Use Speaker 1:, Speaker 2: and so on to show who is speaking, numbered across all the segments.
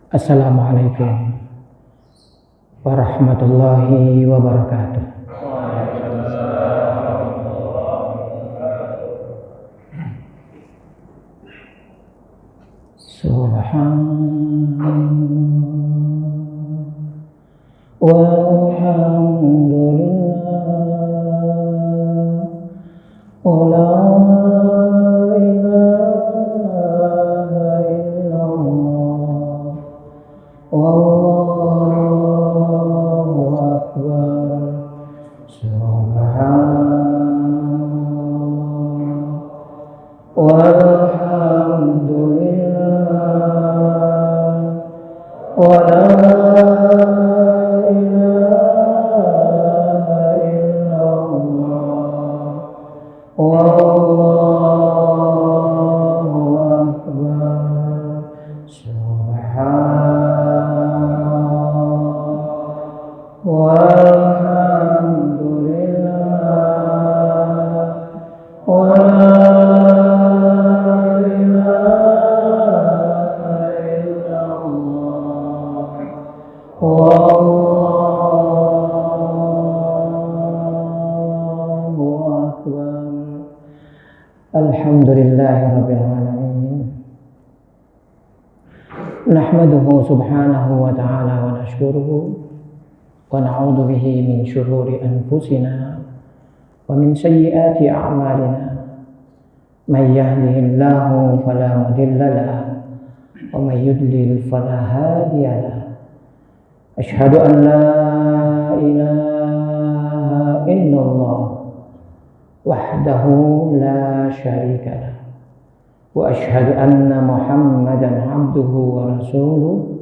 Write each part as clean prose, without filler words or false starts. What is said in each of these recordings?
Speaker 1: Assalamualaikum warahmatullahi wabarakatuh. Subhanallah walhamdulillah wa la ilaha illallah wallahu akbar. Subhanallah walhamdulillah wa la ilaha illallah wallahu akbar. Subhanallah walhamdulillah wa la ilaha illallah wallahu akbar. Alhamdulillahirabbil alamin. Nahmaduhu subhanahu wa ta'ala wa nashkuruhu wa na'udzu bihi min syururi anfusina wa min sayyiati a'malina. May yahdihillahu fala mudilla lahu wa may yudlil fala hadiya lahu. Asyhadu an la ilaha illallah wahdahu la syarika lahu wa asyhadu anna Muhammadan abduhu wa rasuluhu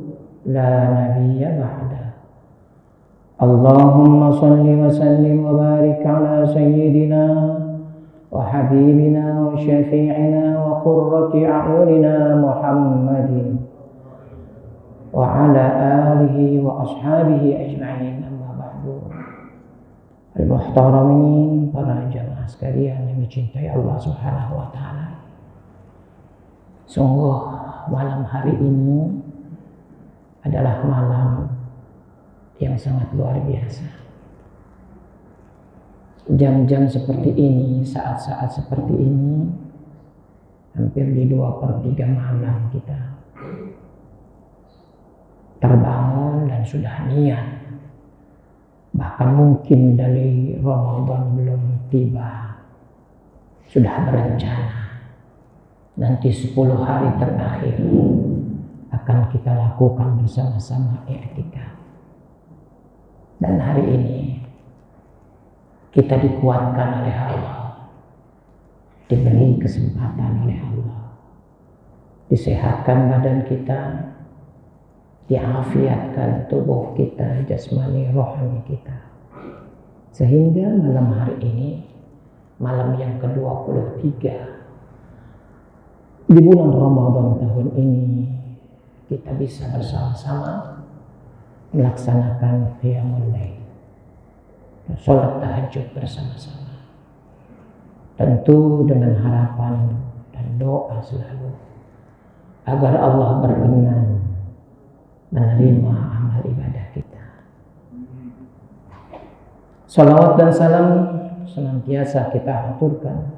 Speaker 1: la nabiyya ba'da. Allahumma salli wa sallim wa barik ala sayyidina wa habibina wa syafi'ina wa qurrati a'yunina Muhammadin wa ala alihi wa ashabihi ajma'in. Amma ba'du. Al-muhtaramin, para jamaah sekalian yang dicintai Allah Subhanahu wa taala. Sungguh malam hari ini adalah malam yang sangat luar biasa. Jam-jam seperti ini, saat-saat seperti ini, hampir di 2/3 malam kita terbangun dan sudah niat. Bahkan mungkin dari Ramadan belum tiba, sudah berencana nanti 10 hari terakhir akan kita lakukan bersama-sama i'tikaf. Dan hari ini kita dikuatkan oleh Allah, diberi kesempatan oleh Allah, disehatkan badan kita, diafiatkan tubuh kita, jasmani rohani kita, sehingga malam hari ini, malam yang ke-23 di bulan Ramadan tahun ini, kita bisa bersama-sama melaksanakan qiyamul lail, salat tahajud bersama-sama. Tentu dengan harapan dan doa selalu agar Allah berkenan menerima amal ibadah kita. Salawat dan salam senantiasa kita aturkan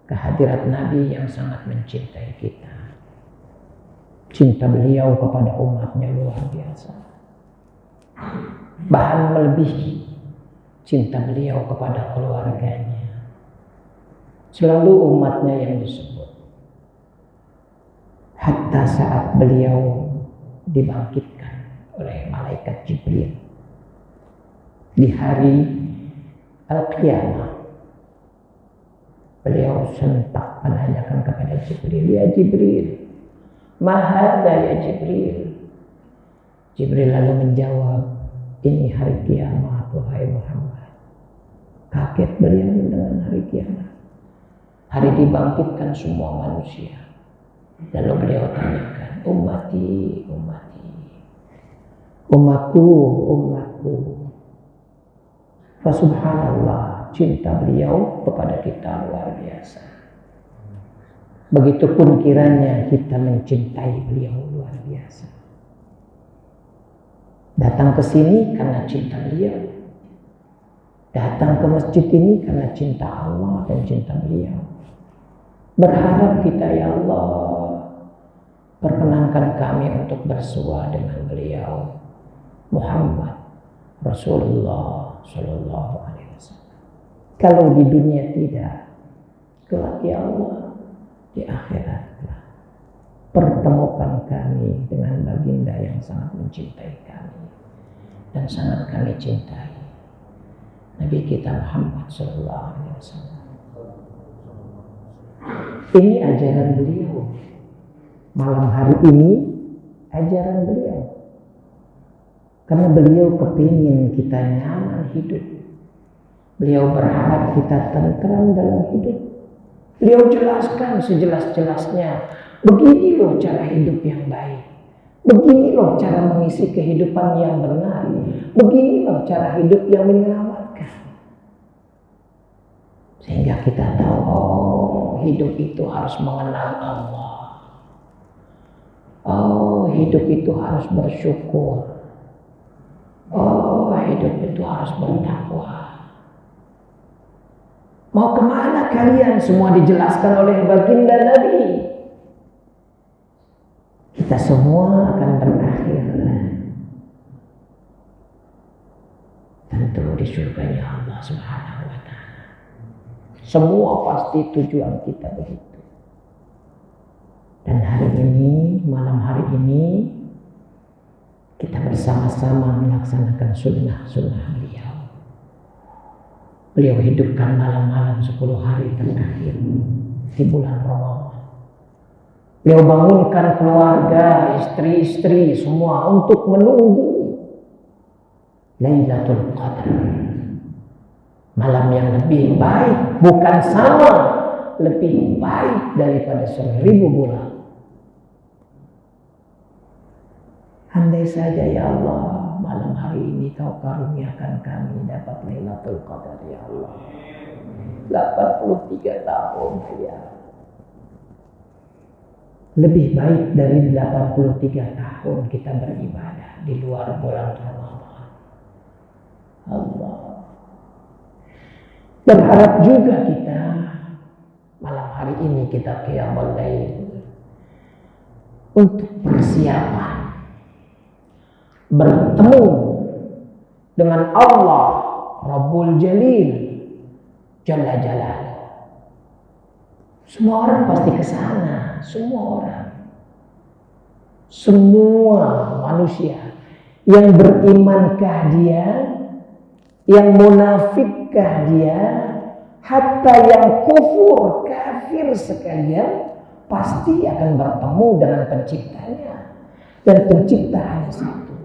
Speaker 1: kehadirat Nabi yang sangat mencintai kita. Cinta beliau kepada umatnya luar biasa. Bahkan melebihi cinta beliau kepada keluarganya. Selalu umatnya yang disebut. Hatta saat beliau dibangkitkan oleh malaikat Jibril di hari Al-Qiyamah, beliau sentak menanyakan kepada Jibril, "Ya Jibril, ma hadza ya Jibril?" Jibril lalu menjawab, "Ini hari kiamat, wahai Muhammad." Kaget beliau dengan hari kiamat, hari dibangkitkan semua manusia. Lalu beliau tanyakan, "Ummati, ummati, umatku, umatku." Fasubhanallah, cinta beliau kepada kita luar biasa. Begitupun kiranya kita mencintai beliau luar biasa. Datang ke sini karena cinta beliau. Datang ke masjid ini karena cinta Allah dan cinta beliau. Berharap kita, ya Allah, perkenankan kami untuk bersua dengan beliau Muhammad Rasulullah Sallallahu Alaihi Wasallam. Kalau di dunia tidak, kelak ya Allah di akhirat pertemukan kami dengan baginda yang sangat mencintai kami dan sangat kami cintai, Nabi kita Muhammad Sallallahu Alaihi Wasallam. Ini ajaran beliau. Malam hari ini ajaran beliau. Karena beliau kepingin kita nyaman hidup. Beliau berharap kita tentram dalam hidup. Beliau jelaskan sejelas-jelasnya. Begini loh cara hidup yang baik. Begini loh cara mengisi kehidupan yang benar. Begini loh cara hidup yang menyelamatkan. Sehingga kita tahu, oh, hidup itu harus mengenal Allah. Oh, hidup itu harus bersyukur. Oh, hidup itu harus bertakwa. Mau kemana kalian? Semua dijelaskan oleh baginda Nabi. Kita semua akan berakhir tentu di surganya Allah Subhanahu wa Ta'ala. Semua pasti tujuan kita begitu. Dan hari ini, malam hari ini, kita bersama-sama melaksanakan sunnah-sunnah beliau. Beliau hidupkan malam-malam 10 hari terakhir di bulan Ramadan. Beliau bangunkan keluarga, istri-istri semua untuk menunggu Lailatul Qadar. Malam yang lebih baik, bukan sama, lebih baik daripada 1000 bulan. Andai saja ya Allah, malam hari ini kau karuniakan kami dapat Lailatul Qadar ya Allah. 83 tahun ya. Lebih baik dari 83 tahun kita beribadah di luar bulan Ramadan. Allah. Berharap juga kita malam hari ini kita qiyamul lail untuk persiapan bertemu dengan Allah Rabbul Jalil Jalla Jalaluh. Semua orang pasti ke sana, semua orang. Semua manusia yang berimankah dia, yang munafikkah dia, hatta yang kufur kafir sekalian pasti akan bertemu dengan penciptanya. Dan pencipta hanya satu,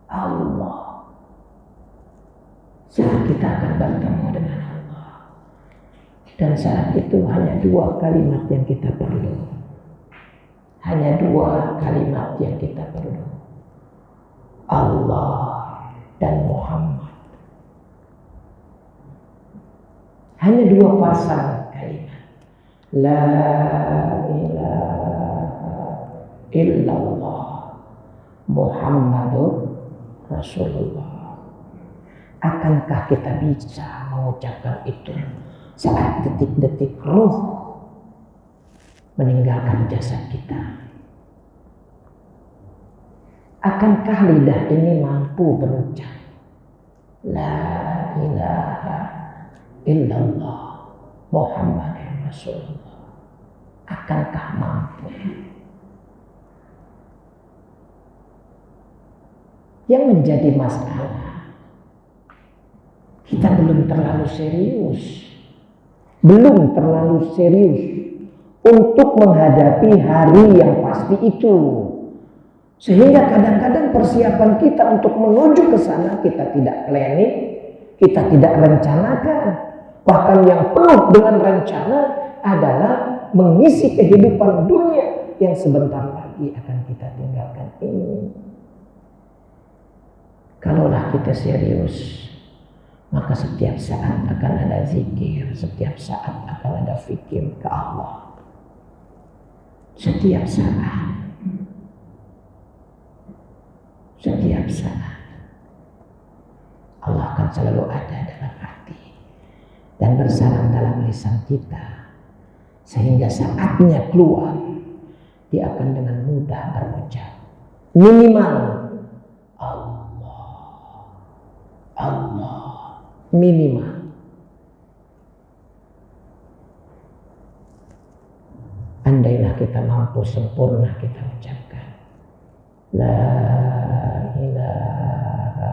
Speaker 1: Allah. Saat kita akan bertemu dengan Allah. Dan saat itu hanya 2 kalimat yang kita perlu. Hanya 2 kalimat yang kita perlu. Allah dan Muhammad. Hanya 2 pasang kalimat. La ilaha illallah Muhammadur Rasulullah. Akankah kita bisa mengucapkan itu saat detik-detik ruh meninggalkan jasad kita? Akankah lidah ini mampu berucap La ilaha illallah Muhammadur Rasulullah? Akankah mampu? Yang menjadi masalah, kita belum terlalu serius untuk menghadapi hari yang pasti itu. Sehingga kadang-kadang persiapan kita untuk menuju ke sana kita tidak planning, kita tidak rencanakan. Bahkan yang penuh dengan rencana adalah mengisi kehidupan dunia yang sebentar lagi akan kita tinggalkan ini. Kalaulah kita serius, maka setiap saat akan ada zikir, setiap saat akan ada fikir ke Allah. Setiap saat selalu ada dalam hati dan bersarang dalam lisan kita, sehingga saatnya keluar dia akan dengan mudah berucap minimal Allah, Allah, minimal. Andailah kita mampu sempurna kita ucapkan La ilaha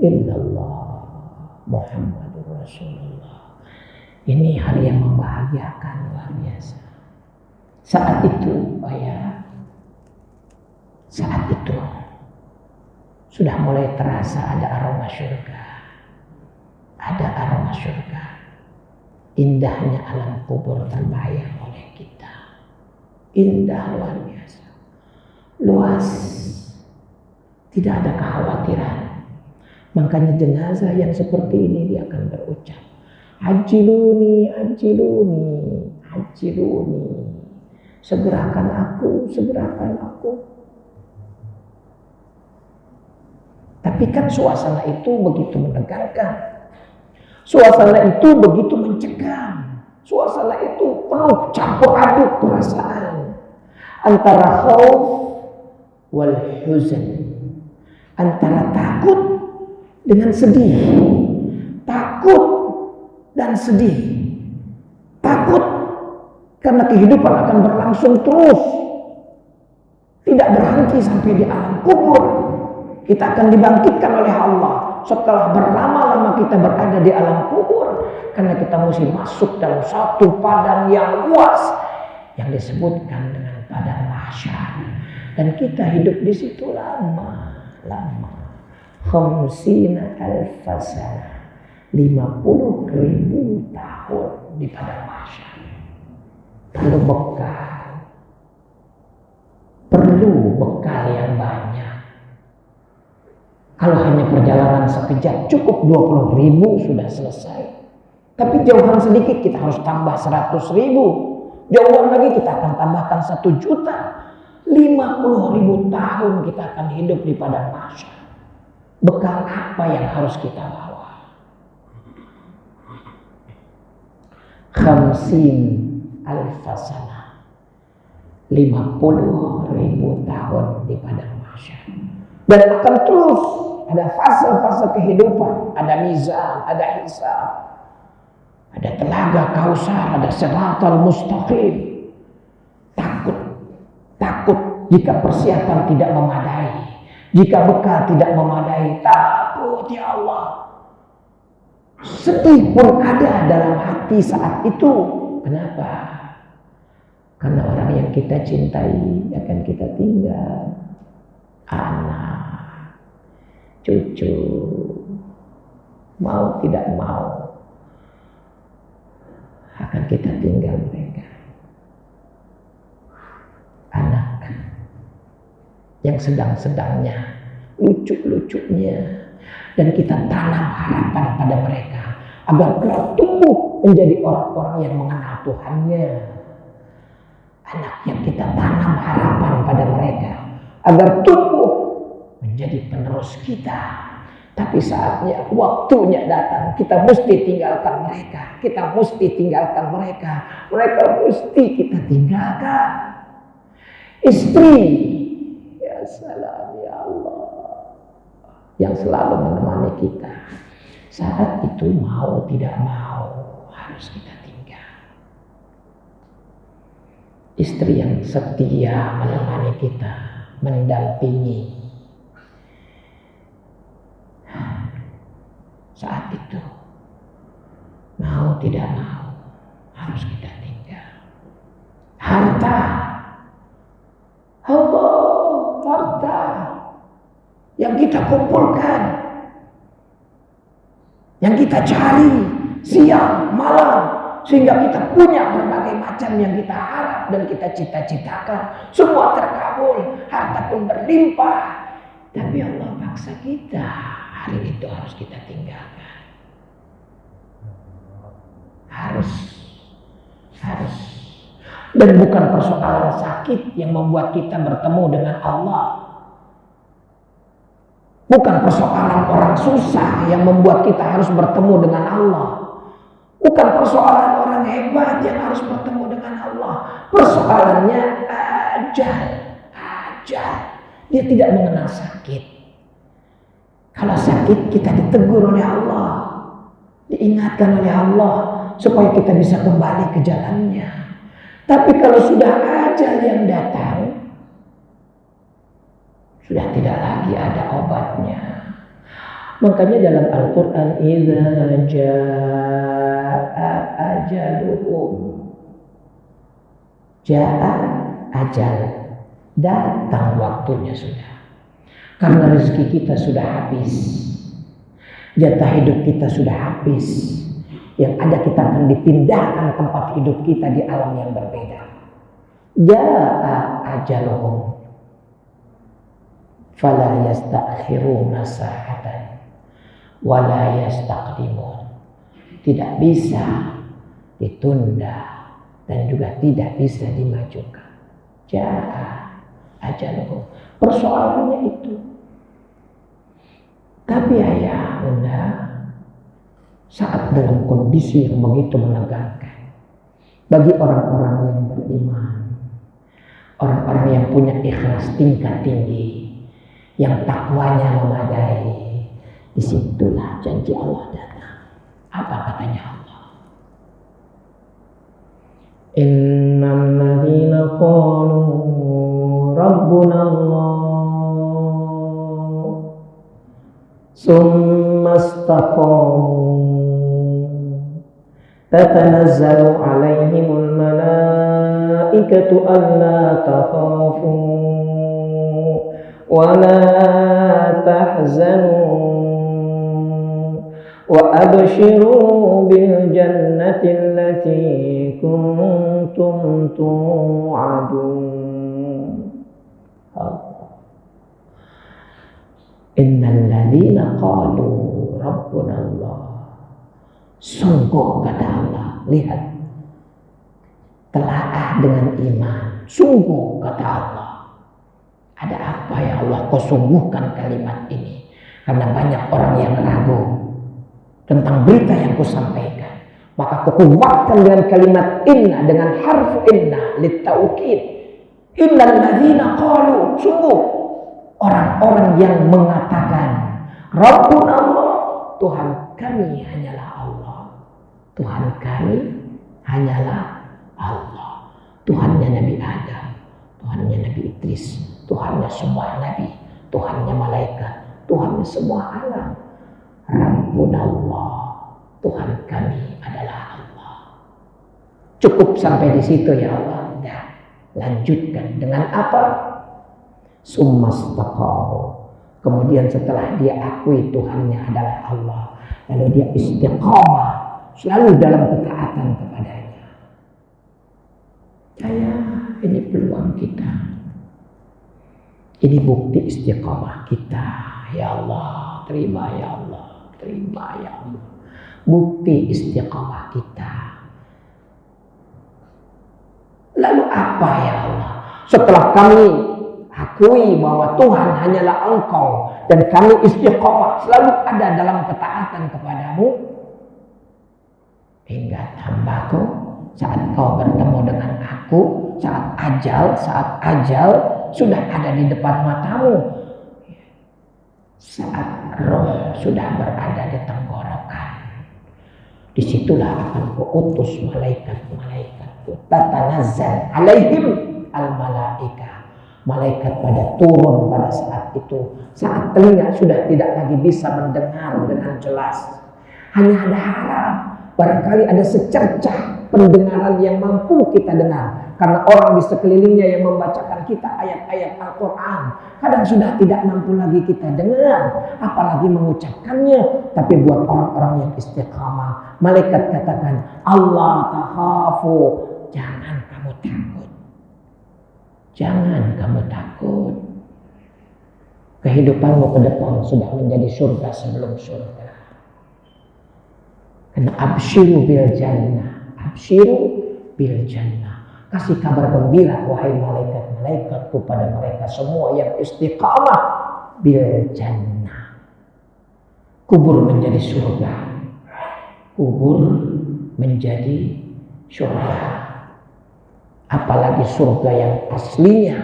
Speaker 1: illallah Muhammadur Rasulullah. Ini hari yang membahagiakan luar biasa. Saat itu, saat itu sudah mulai terasa ada aroma surga. Ada aroma surga. Indahnya alam kubur terbayang oleh kita. Indah luar biasa. Luas. Tidak ada kekhawatiran. Makanya jenazah yang seperti ini dia akan berucap, Ajiluni, ajiluni, ajiluni. Segerakan aku, segerakan aku. Tapi kan suasana itu begitu menegangkan. Suasana itu begitu mencekam. Suasana itu penuh campur aduk perasaan. Antara khauf wal huzn. Antara takut dengan sedih. Takut dan sedih. Takut karena kehidupan akan berlangsung terus. Tidak berhenti sampai di alam kubur. Kita akan dibangkitkan oleh Allah setelah berlama-lama kita berada di alam kubur, karena kita mesti masuk dalam satu padang yang luas yang disebutkan dengan padang mahsyar, dan kita hidup di situ lama 50.000 sana, 50.000 tahun di padang mahsyar. Perlu bekal yang banyak. Kalau hanya perjalanan sekejap cukup 20.000 sudah selesai. Tapi jauhan sedikit kita harus tambah 100.000. Jauhan lagi kita akan tambahkan 1 juta. 50.000 tahun kita akan hidup di padang mahsyar. Bekal apa yang harus kita bawa? 50.000 sana. 50.000 tahun di padang mahsyar. Dan akan terus ada fase-fase kehidupan, ada mizan, ada hisab, ada telaga kausar, ada siratal mustaqim. Takut jika persiapan tidak memadai, jika bekal tidak memadai, takut ya Allah. Sedih pun ada dalam hati saat itu. Kenapa? Karena orang yang kita cintai akan kita tinggal. Anak, cucu, mau tidak mau akan kita tinggal mereka. Anak yang sedang-sedangnya, lucu-lucunya, dan kita tanam harapan pada mereka agar kelak tumbuh menjadi orang-orang yang mengenal Tuhannya. Anak yang kita tanam harapan pada mereka agar tumbuh menjadi penerus kita. Tapi saatnya, waktunya datang, kita mesti tinggalkan mereka. Kita mesti tinggalkan mereka. Mereka mesti kita tinggalkan. Istri, ya salam ya Allah, yang selalu menemani kita. Saat itu mau tidak mau harus kita tinggal. Istri yang setia menemani kita, mendampingi. Saat itu mau tidak mau harus kita tinggal. Harta, harta yang kita kumpulkan, yang kita cari siang malam, sehingga kita punya berbagai macam yang kita harap dan kita cita-citakan, semua terkabul, harta pun berlimpah. Tapi Allah paksa kita, hari itu harus kita tinggalkan. Harus. Dan bukan persoalan sakit yang membuat kita bertemu dengan Allah. Bukan persoalan orang susah yang membuat kita harus bertemu dengan Allah. Bukan persoalan orang hebat yang harus bertemu dengan Allah. Persoalannya ajal. Dia tidak mengenal sakit. Kalau sakit kita ditegur oleh Allah, diingatkan oleh Allah supaya kita bisa kembali ke jalannya. Tapi kalau sudah ajal yang datang, sudah tidak lagi ada obatnya. Makanya dalam Al-Quran, idza jaa ajaluhum, jaa ajal, datang waktunya sudah. Karena rezeki kita sudah habis, jatah hidup kita sudah habis. Yang ada kita akan dipindahkan tempat hidup kita di alam yang berbeda. Jaa ajaluhum fala yasta'khiruna sa'atan wala yastaqdimun. Tidak bisa ditunda dan juga tidak bisa dimajukan. Jaa ajaluhum. Persoalannya itu. Tapi ayah, bunda, saat dalam kondisi yang begitu menegangkan, bagi orang-orang yang beriman, orang-orang yang punya ikhlas tingkat tinggi, yang takwanya memadai, disitulah janji Allah datang. Apa katanya Allah? Innal ladzina qalu rabbuna Allah summa istaqamu tatanazzalu alaihimul malaikatu alla takhafu wa la tahzanu wa abshiru bil jannati allati kuntum tu'adun. Innal ladzina qalu rabbuna Allah. Sungguh kata Allah, lihat, telaah dengan iman. Sungguh kata Allah. Ada apa ya Allah kau sungguhkan kalimat ini? Karena banyak orang yang ragu tentang berita yang kau sampaikan. Maka kau kuatkan dengan kalimat inna, dengan harfu inna littaukid. Innal ladzina qalu, sungguh orang-orang yang mengatakan Rabbuna Allah, Tuhan kami hanyalah Allah. Tuhan kami hanyalah Allah. Tuhannya Nabi Adam, Tuhannya Nabi Idris, Tuhannya semua nabi, Tuhannya malaikat, Tuhannya semua alam. Rabbuna Allah, Tuhan kami adalah Allah. Cukup sampai di situ ya Allah. Nah, lanjutkan dengan apa? Summastaqamu. Kemudian setelah dia akui Tuhannya adalah Allah, lalu dia istiqamah, selalu dalam ketaatan kepadanya. Saya, ini peluang kita. Ini bukti istiqamah kita. Ya Allah, terima ya Allah, terima ya Allah. Bukti istiqamah kita. Lalu apa ya Allah? Setelah kami akui bahwa Tuhan hanyalah Engkau dan kami istiqamah selalu ada dalam ketaatan kepadamu, ingat hambaku, saat kau bertemu dengan aku, saat ajal sudah ada di depan matamu, saat roh sudah berada di tenggorokan, disitulah akan kuutus malaikat-malaikatku, tatanazzal alaihim al-malaika. Malaikat pada turun pada saat itu, saat telinga sudah tidak lagi bisa mendengar dengan jelas. Hanya ada harap, barangkali ada secercah pendengaran yang mampu kita dengar. Karena orang di sekelilingnya yang membacakan kita ayat-ayat Al-Quran, kadang sudah tidak mampu lagi kita dengar, apalagi mengucapkannya. Tapi buat orang-orang yang istiqamah, malaikat katakan, Allah takhafu, jangan kamu takut. Jangan kamu takut. Kehidupanmu ke depan sudah menjadi surga sebelum surga. Karena absyiru bil jannah. Absyiru bil jannah. Kasih kabar gembira wahai malaikat-malaikatku pada mereka semua yang istiqamah bil jannah. kubur menjadi surga. Kubur menjadi surga. Apalagi surga yang aslinya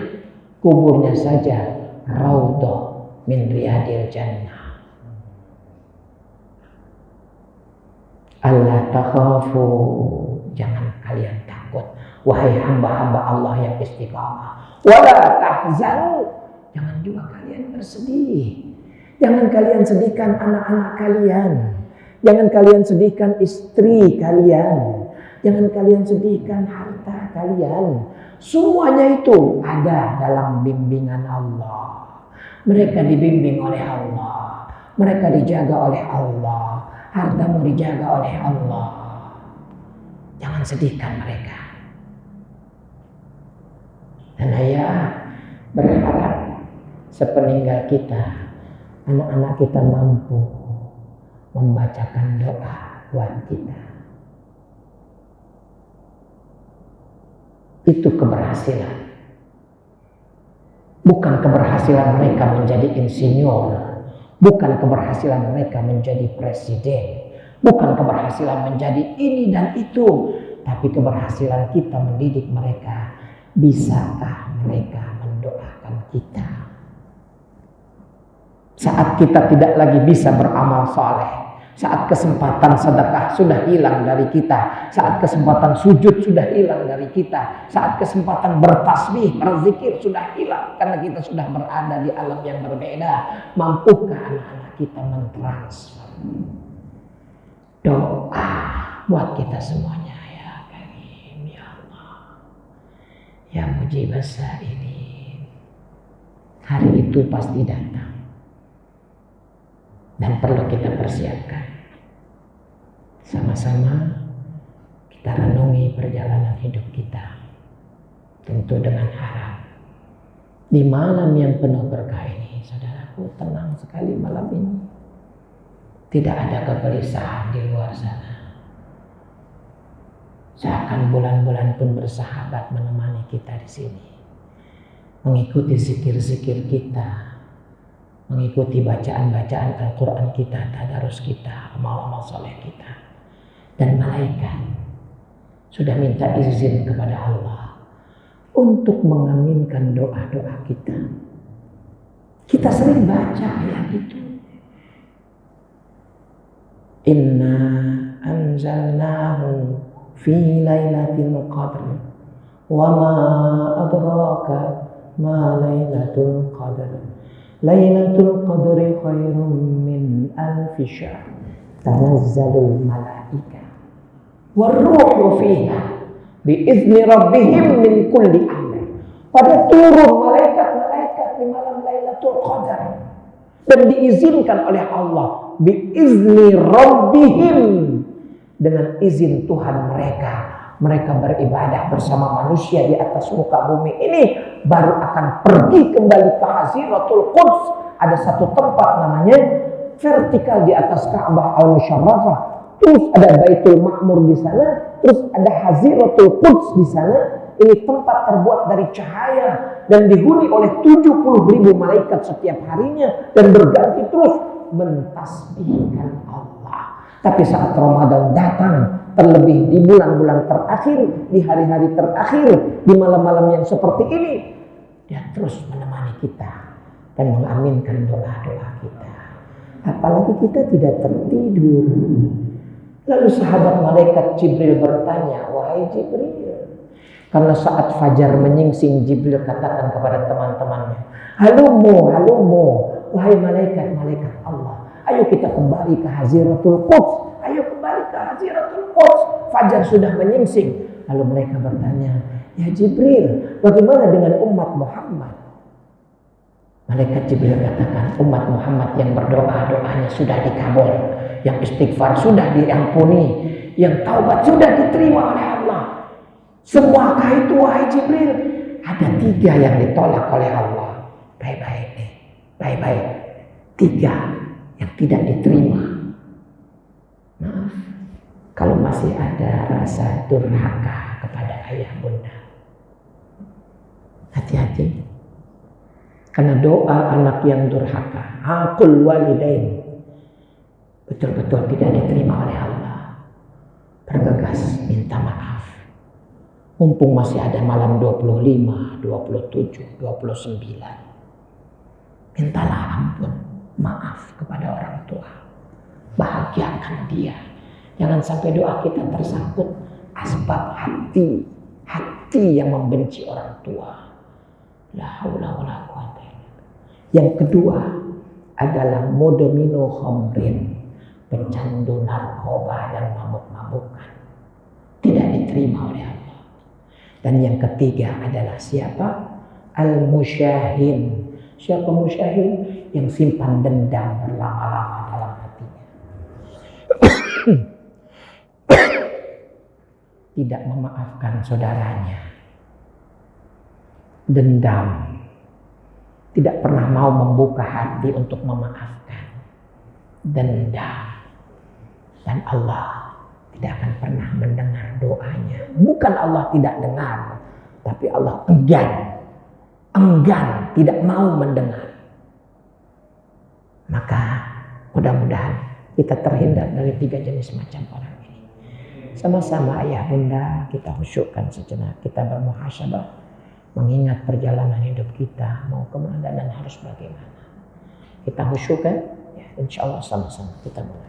Speaker 1: kuburnya saja raudhah min riyadil jannah. Allah takhafu, jangan kalian takut wahai hamba-hamba Allah yang istiqamah. Wala tahzanu, jangan juga kalian bersedih. Jangan kalian sedihkan anak-anak kalian. Jangan kalian sedihkan istri kalian. Jangan kalian sedihkan harta kalian. Semuanya itu ada dalam bimbingan Allah. Mereka dibimbing oleh Allah. Mereka dijaga oleh Allah. Hartamu dijaga oleh Allah. Jangan sedihkan mereka. Dan ayah berharap sepeninggal kita, anak-anak kita mampu membacakan doa buat kita. Itu keberhasilan. Bukan keberhasilan mereka menjadi insinyur. Bukan keberhasilan mereka menjadi presiden. Bukan keberhasilan menjadi ini dan itu. Tapi keberhasilan kita mendidik mereka. Bisakah mereka mendoakan kita? Saat kita tidak lagi bisa beramal saleh. Saat kesempatan sedekah sudah hilang dari kita. Saat kesempatan sujud sudah hilang dari kita. Saat kesempatan bertasbih, berzikir sudah hilang. Karena kita sudah berada di alam yang berbeda. Mampukah anak-anak kita mentransfer doa buat kita semuanya? Ya Karim, ya Allah, ya Mujibas Sa'ilin. Hari itu pasti datang. Dan perlu kita persiapkan. Sama-sama kita renungi perjalanan hidup kita. Tentu dengan harap di malam yang penuh berkah ini, saudaraku, tenang sekali malam ini. Tidak ada kegelisahan di luar sana. Seakan bulan-bulan pun bersahabat menemani kita di sini. Mengikuti zikir-zikir kita. Mengikuti bacaan-bacaan Al-Quran kita, tadarus kita, amal-amal soleh kita. Dan malaikat sudah minta izin kepada Allah untuk mengaminkan doa-doa kita. Kita sering baca ayat itu. Inna anzalnahu fi lailatul qadr wa ma adraka ma lailatul qadr. Lailatul Qadri khairum min alfi syahr. Tanazzalul malaika warruhu fiha biizni rabbihim min kulli amr. Pada turun malaikat-malaikat di malam Lailatul Qadar dan diizinkan oleh Allah biizni rabbihim, dengan izin Tuhan mereka. Mereka beribadah bersama manusia di atas muka bumi ini, baru akan pergi kembali ke Haziratul Quds. Ada satu tempat namanya vertikal di atas Ka'bah Al-Musharrafah. Terus ada Baitul Ma'mur di sana, terus ada Haziratul Quds di sana. Ini tempat terbuat dari cahaya dan dihuni oleh 70.000 malaikat setiap harinya dan berganti terus mentasbihkan Allah. Tapi saat Ramadan datang, terlebih di bulan-bulan terakhir, di hari-hari terakhir, di malam-malam yang seperti ini, dia terus menemani kita dan mengaminkan doa-doa kita. Apalagi kita tidak tertidur. Lalu sahabat malaikat Jibril bertanya, wahai Jibril, karena saat fajar menyingsing, Jibril katakan kepada teman-temannya, halumu, wahai malaikat-malaikat Allah, ayo kita kembali ke Haziratul Quds. Ayo kembali ke Haziratul Quds. Fajar sudah menyingsing. Lalu mereka bertanya, ya Jibril, bagaimana dengan umat Muhammad? Malaikat Jibril katakan, umat Muhammad yang berdoa, doanya sudah dikabul. Yang istighfar sudah diampuni. Yang taubat sudah diterima oleh Allah. Semuakah itu wahai Jibril? Ada 3 yang ditolak oleh Allah. Baik-baik nih. Baik-baik. 3 yang tidak diterima. Maaf, kalau masih ada rasa durhaka kepada ayah bunda, hati-hati. Karena doa anak yang durhaka, aqul walidain, betul-betul tidak diterima oleh Allah, bergegas minta maaf. Mumpung masih ada malam 25, 27, 29. Mintalah ampun, maaf kepada orang tua. Bahagiakan dia. Jangan sampai doa kita tersangkut asbab hati yang membenci orang tua. La haula wala quwata illa billah. Yang kedua adalah mudminu khamrin, pecandu narkoba dan mabuk-mabukan. Tidak diterima oleh Allah. Dan yang ketiga adalah siapa? Al-musyahin. Siapa musyahin? Yang simpan dendam berlama-lama dalam hatinya. Tidak memaafkan saudaranya. Dendam. Tidak pernah mau membuka hati untuk memaafkan. Dendam. Dan Allah tidak akan pernah mendengar doanya. Bukan Allah tidak dengar, tapi Allah enggan, tidak mau mendengar. Maka mudah-mudahan kita terhindar dari 3 jenis macam orang ini. Sama-sama ayah bunda kita khusyukkan sejenak, kita bermuhasabah, mengingat perjalanan hidup kita mau kemana dan harus bagaimana. Kita khusyukkan, ya, insya Allah sama-sama kita mulai.